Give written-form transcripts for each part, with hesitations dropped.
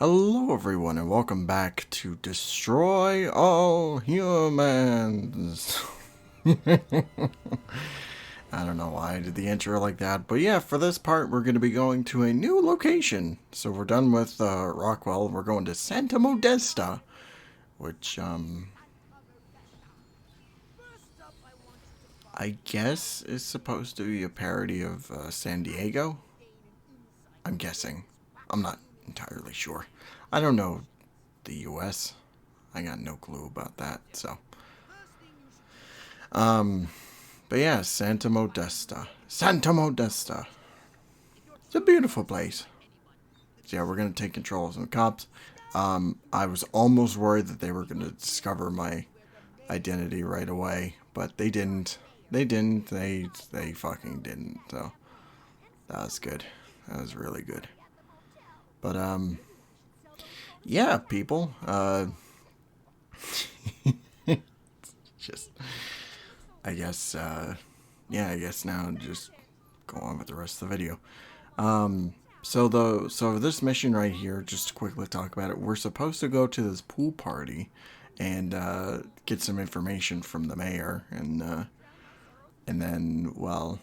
Hello everyone and welcome back to Destroy All Humans. I don't know why I did the intro like that, but yeah, for this part we're going to be going to a new location. So we're done with Rockwell, we're going to Santa Modesta, which I guess is supposed to be a parody of San Diego. I'm guessing. I'm not entirely sure. I don't know the US. I got no clue about that, so. But yeah, Santa Modesta. Santa Modesta. It's a beautiful place. So yeah, we're gonna take control of some cops. I was almost worried that they were gonna discover my identity right away, but they didn't. They didn't. They fucking didn't. So that was good. That was really good. But yeah, people. Just, I guess. Yeah, I guess now just go on with the rest of the video. So this mission right here, just to quickly talk about it, we're supposed to go to this pool party and get some information from the mayor, and then, well,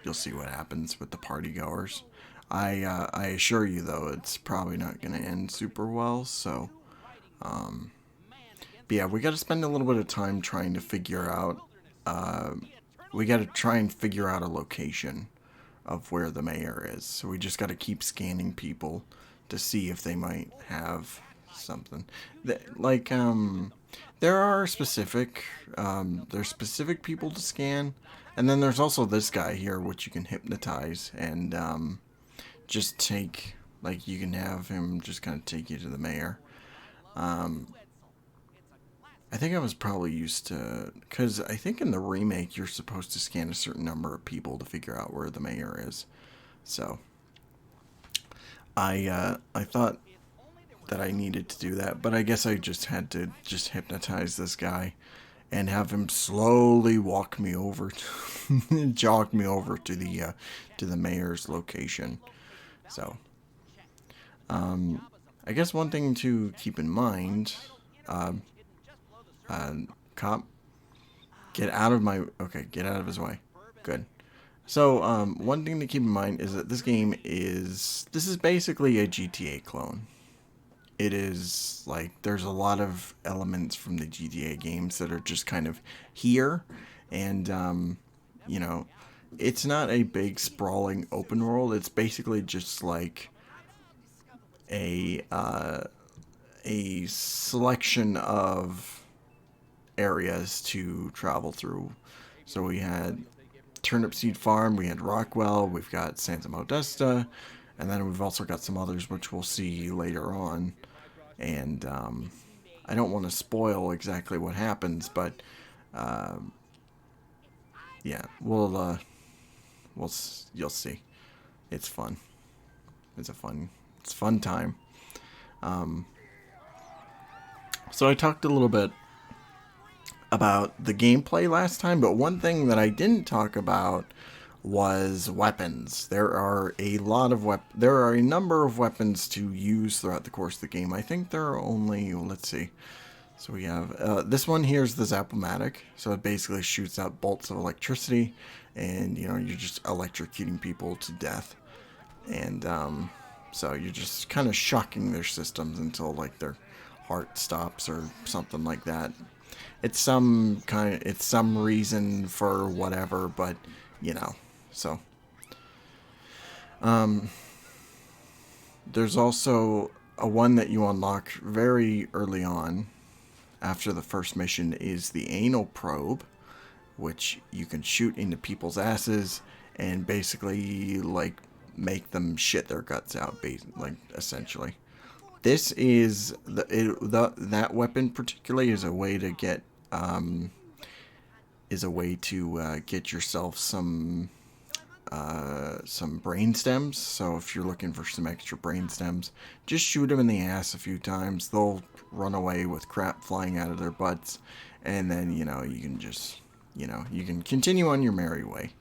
you'll see what happens with the party goers. I assure you though, it's probably not going to end super well. So, but yeah, we got to spend a little bit of time trying to figure out. We got to try and figure out a location of where the mayor is. So we just got to keep scanning people to see if they might have something. Like, there are specific, there's specific people to scan, and then there's also this guy here, which you can hypnotize and just take, like, you can have him just kind of take you to the mayor. I think I was probably used to, because I think in the remake you're supposed to scan a certain number of people to figure out where the mayor is. So I thought that I needed to do that, but I guess I just had to just hypnotize this guy and have him slowly walk me over, jog me over to the mayor's location. So I guess one thing to keep in mind. Cop, get out of my... Okay, get out of his way. Good. So, one thing to keep in mind is that this game is... This is basically a GTA clone. It is, like, there's a lot of elements from the GTA games that are just kind of here. And, you know, it's not a big, sprawling open world. It's basically just, like, a selection of areas to travel through. So we had Turnip Seed Farm, we had Rockwell, we've got Santa Modesta, and then we've also got some others which we'll see later on. And I don't want to spoil exactly what happens, but yeah, you'll see. It's fun. It's a fun time. So I talked a little bit about the gameplay last time, but one thing that I didn't talk about was weapons. There are a number of weapons to use throughout the course of the game. I think there are only, let's see. So we have this one here is the Zap-O-Matic. So it basically shoots out bolts of electricity, and you know, you're just electrocuting people to death. And so you're just kind of shocking their systems until like their heart stops or something like that. It's some reason for whatever, but you know, so there's also a one that you unlock very early on after the first mission is the anal probe, which you can shoot into people's asses and basically like make them shit their guts out, like essentially. This is that weapon particularly is a way to get get yourself some brain stems. So if you're looking for some extra brain stems, just shoot them in the ass a few times. They'll run away with crap flying out of their butts, and then you know you can just you can continue on your merry way.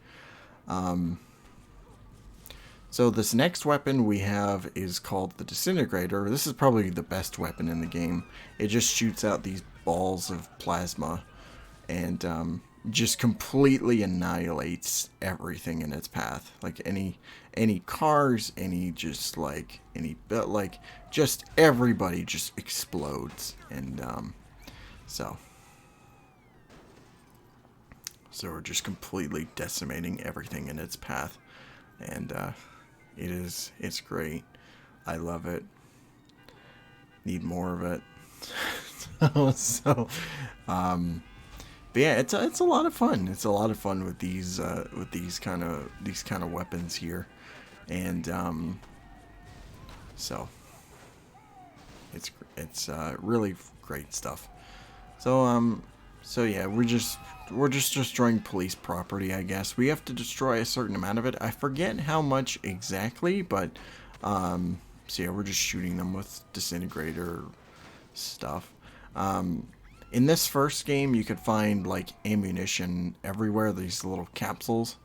So this next weapon we have is called the Disintegrator. This is probably the best weapon in the game. It just shoots out these balls of plasma and just completely annihilates everything in its path. Like any cars, just everybody just explodes. And so we're just completely decimating everything in its path. And it's great. I love it. Need more of it. But yeah, it's a lot of fun. It's a lot of fun with these kind of weapons here, and so it's really great stuff. So yeah, we're just destroying police property, I guess. We have to destroy a certain amount of it. I forget how much exactly, but so yeah, we're just shooting them with disintegrator stuff. In this first game, you could find like ammunition everywhere. These little capsules,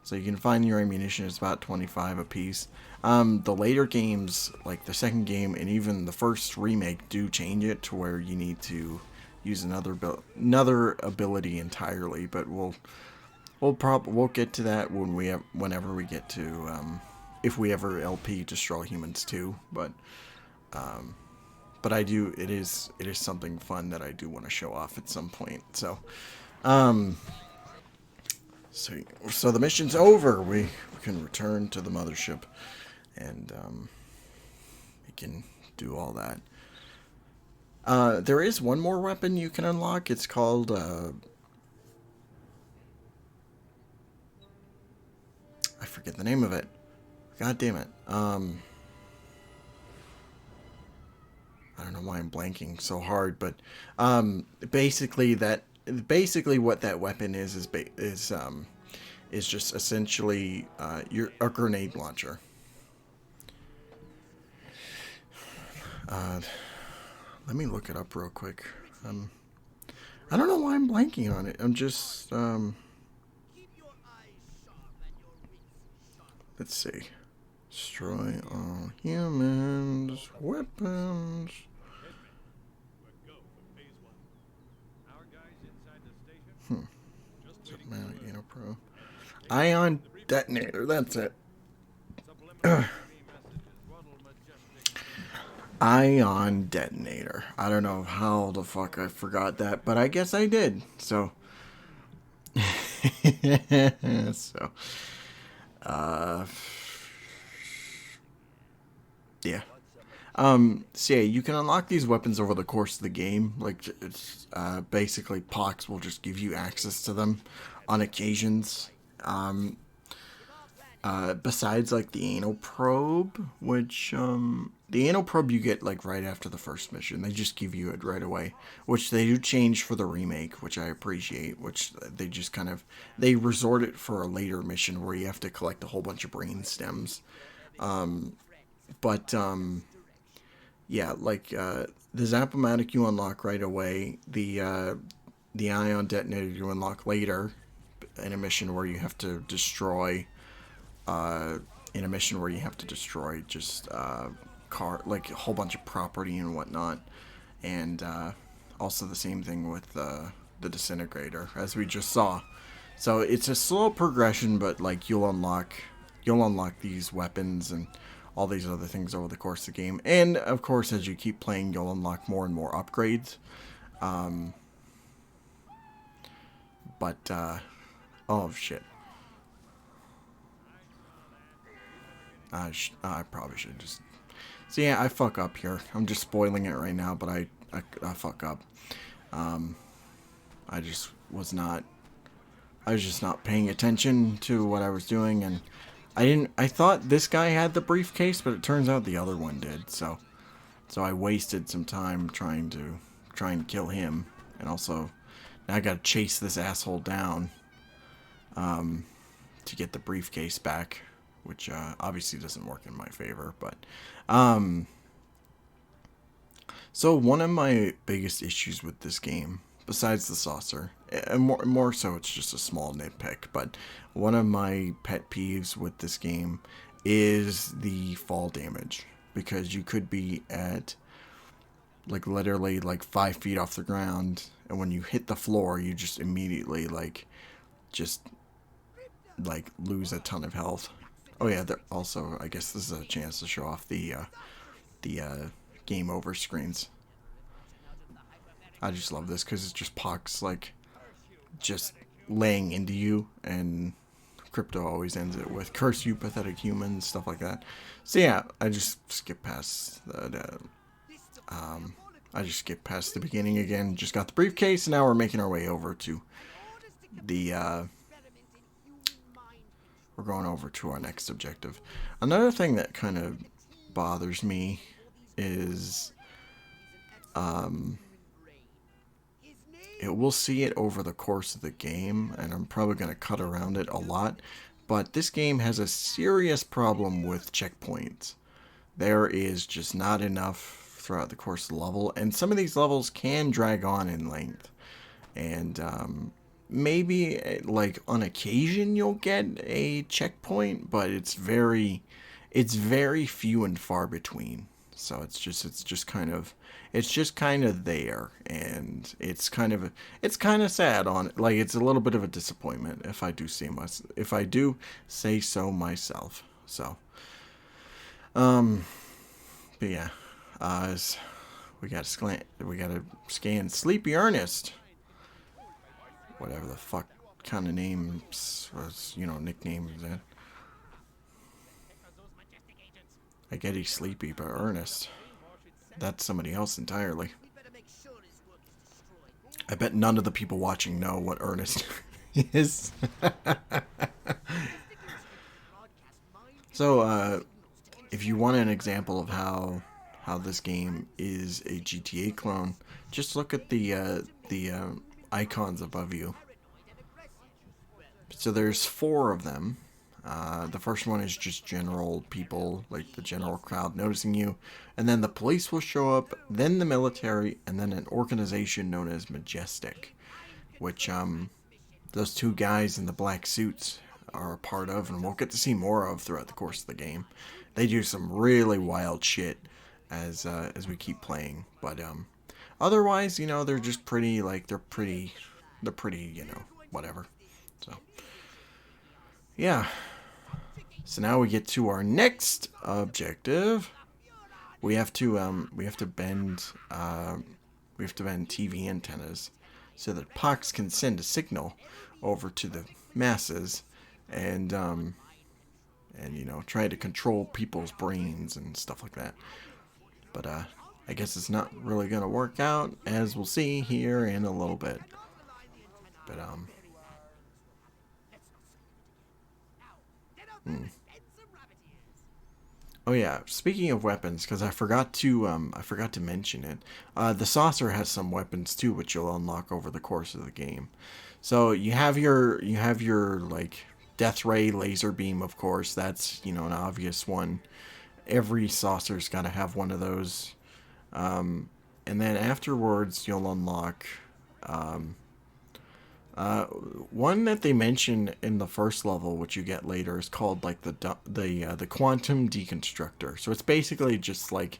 so you can find your ammunition. It's about 25 a piece. The later games, like the second game and even the first remake, do change it to where you need to use another ability entirely. But we'll get to that whenever we get to if we ever LP Destroy Humans 2. But it is something fun that I do want to show off at some point. So so the mission's over. We can return to the mothership, and we can do all that. There is one more weapon you can unlock. It's called I forget the name of it. God damn it. I don't know why I'm blanking so hard, but basically what that weapon is just essentially a grenade launcher. Let me look it up real quick. I don't know why I'm blanking on it. I'm just let's see. Destroy all humans, weapons. Pro. Ion detonator, that's it. Ion detonator. I don't know how the fuck I forgot that, but I guess I did. So yeah. So yeah, you can unlock these weapons over the course of the game. Like, it's basically Pox will just give you access to them on occasions. Besides like the anal probe, which the anal probe you get like right after the first mission. They just give you it right away, which they do change for the remake, which I appreciate. Which they resort it for a later mission where you have to collect a whole bunch of brain stems. Yeah, like the Zap-O-Matic you unlock right away. The ion detonator you unlock later in a mission where you have to destroy. Just like a whole bunch of property and whatnot, and also the same thing with the disintegrator, as we just saw. So it's a slow progression, but like you'll unlock these weapons and all these other things over the course of the game. And of course, as you keep playing, you'll unlock more and more upgrades. Oh shit. I probably should just... So yeah, I fuck up here. I'm just spoiling it right now, but I fuck up. I was just not paying attention to what I was doing, and I thought this guy had the briefcase, but it turns out the other one did. So I wasted some time trying to kill him, and also now I gotta chase this asshole down to get the briefcase back, which obviously doesn't work in my favor. But so one of my biggest issues with this game, besides the saucer, and more so it's just a small nitpick, but one of my pet peeves with this game is the fall damage, because you could be at like literally like 5 feet off the ground, and when you hit the floor, you just immediately just like lose a ton of health. Oh yeah, there also, I guess this is a chance to show off the game over screens. I just love this because it's just Pox like just laying into you, and Crypto always ends it with "curse you, pathetic humans," stuff like that. So yeah, I just skip past I just skipped past the beginning again. Just got the briefcase, and now we're making our way over to the we're going over to our next objective. Another thing that kind of bothers me is we'll see it over the course of the game, and I'm probably going to cut around it a lot, but this game has a serious problem with checkpoints. There is just not enough throughout the course of the level, and some of these levels can drag on in length. And maybe like on occasion you'll get a checkpoint, but it's very few and far between. So it's just kind of there, and it's kind of sad on like it's a little bit of a disappointment if I do say so myself. So but yeah, we gotta scan Sleepy Ernest, whatever the fuck kind of names was, nickname is that. I get he's sleepy, but Ernest, that's somebody else entirely. I bet none of the people watching know what Ernest is. So, if you want an example of how this game is a GTA clone, just look at the icons above you. So there's 4 of them. The first one is just general people, like the general crowd noticing you, and then the police will show up, then the military, and then an organization known as Majestic, which those 2 guys in the black suits are a part of, and we'll get to see more of throughout the course of the game. They do some really wild shit as we keep playing, but otherwise, they're just pretty, they're pretty, whatever. So yeah. So now we get to our next objective. We have to bend TV antennas so that Pox can send a signal over to the masses, and try to control people's brains and stuff like that. But I guess it's not really gonna work out, as we'll see here in a little bit. But Oh yeah, speaking of weapons, because I forgot to mention it. The saucer has some weapons too, which you'll unlock over the course of the game. So you have your like death ray laser beam, of course. That's an obvious one. Every saucer's got to have one of those. And then afterwards, you'll unlock one that they mention in the first level, which you get later, is called like the quantum deconstructor. So it's basically just like,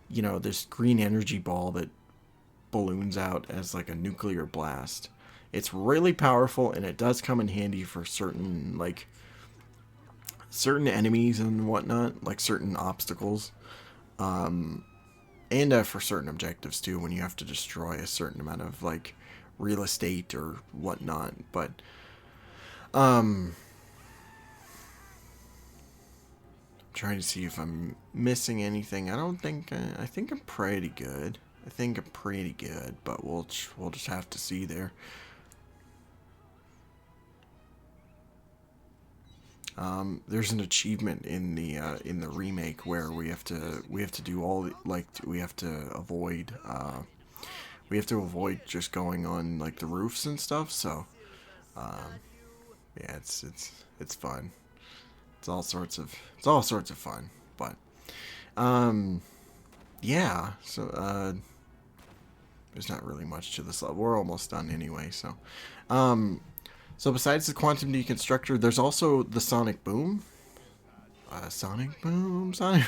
this green energy ball that balloons out as like a nuclear blast. It's really powerful, and it does come in handy for certain enemies and whatnot, like certain obstacles, and for certain objectives too, when you have to destroy a certain amount of like real estate or whatnot. But I'm trying to see if I'm missing anything. I think I'm pretty good. But we'll just have to see there. There's an achievement in the remake where we have to do all we have to avoid just going on like the roofs and stuff. So yeah, it's fun. It's all sorts of fun. But yeah, so there's not really much to this level. We're almost done anyway. So besides the quantum deconstructor, there's also the sonic boom. Sonic Boom, Sonic.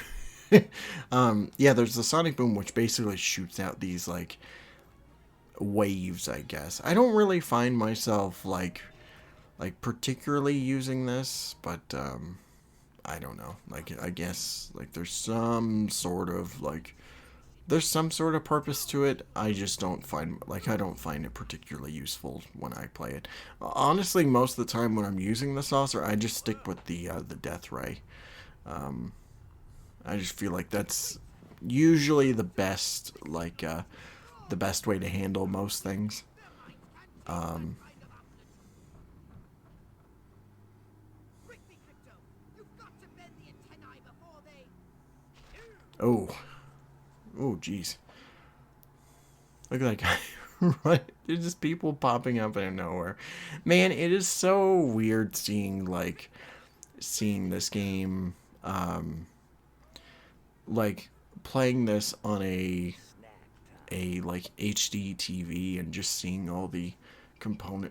Yeah, there's the Sonic Boom, which basically shoots out these like waves, I guess. I don't really find myself like particularly using this, but I don't know. Like I guess like there's some sort of purpose to it. I just don't find I don't find it particularly useful when I play it. Honestly, most of the time when I'm using the saucer, I just stick with the death ray. I just feel like that's usually the best way to handle most things. Um, oh, oh, jeez. Look at that guy. Right? There's just people popping up out of nowhere. Man, it is so weird seeing this game, like playing this on a like HD TV and just seeing all the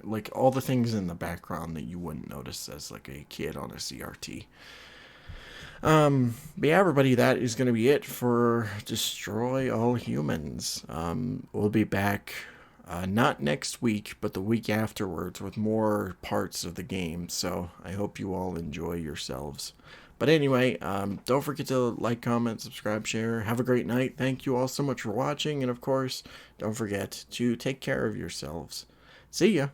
like all the things in the background that you wouldn't notice as like a kid on a CRT. But yeah, everybody, that is going to be it for Destroy All Humans. We'll be back not next week, but the week afterwards with more parts of the game. So I hope you all enjoy yourselves. But anyway, don't forget to like, comment, subscribe, share. Have a great night. Thank you all so much for watching. And of course, don't forget to take care of yourselves. See ya.